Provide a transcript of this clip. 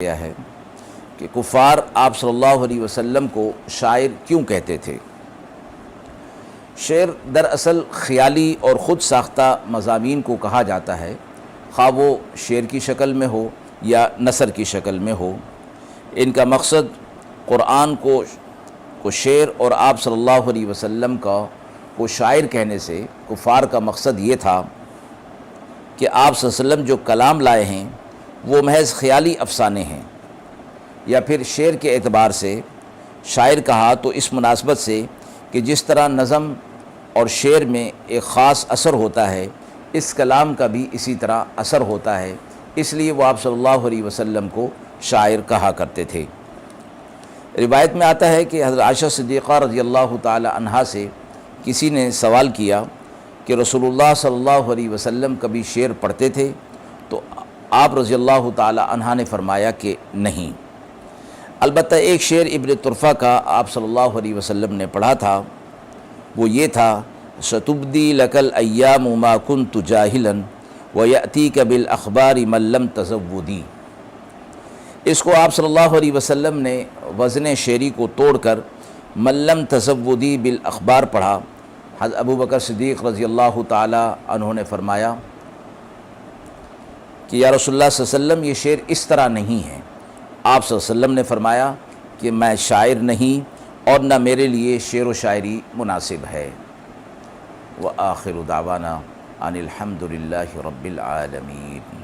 گیا ہے کہ کفار آپ صلی اللہ علیہ وسلم کو شاعر کیوں کہتے تھے۔ شعر دراصل خیالی اور خود ساختہ مضامین کو کہا جاتا ہے، خواہ وہ شعر کی شکل میں ہو یا نثر کی شکل میں ہو۔ ان کا مقصد قرآن کو شعر اور آپ صلی اللہ علیہ وسلم کو شاعر کہنے سے کفار کا مقصد یہ تھا کہ آپ صلی اللہ علیہ وسلم جو کلام لائے ہیں وہ محض خیالی افسانے ہیں، یا پھر شعر کے اعتبار سے شاعر کہا تو اس مناسبت سے کہ جس طرح نظم اور شعر میں ایک خاص اثر ہوتا ہے، اس کلام کا بھی اسی طرح اثر ہوتا ہے، اس لیے وہ آپ صلی اللہ علیہ وسلم کو شاعر کہا کرتے تھے۔ روایت میں آتا ہے کہ حضرت عائشہ صدیقہ رضی اللہ تعالی عنہا سے کسی نے سوال کیا کہ رسول اللہ صلی اللہ علیہ وسلم کبھی شعر پڑھتے تھے؟ تو آپ رضی اللہ تعالی عنہا نے فرمایا کہ نہیں، البتہ ایک شعر ابن طرفہ کا آپ صلی اللہ علیہ وسلم نے پڑھا تھا، وہ یہ تھا: ستبدی لک الایام ما کنت جاہلا ویأتیک بالاخبار من لم تزودی۔ اس کو آپ صلی اللہ علیہ وسلم نے وزن شعری کو توڑ کر من لم تزودی بالاخبار پڑھا۔ حضرت ابو بکر صدیق رضی اللہ تعالی عنہ نے فرمایا کہ یا رسول اللہ صلی اللہ علیہ وسلم یہ شعر اس طرح نہیں ہے۔ آپ صلی اللہ علیہ وسلم نے فرمایا کہ میں شاعر نہیں اور نہ میرے لیے شعر و شاعری مناسب ہے۔ وآخر دعوانا ان الحمد للہ رب العالمین۔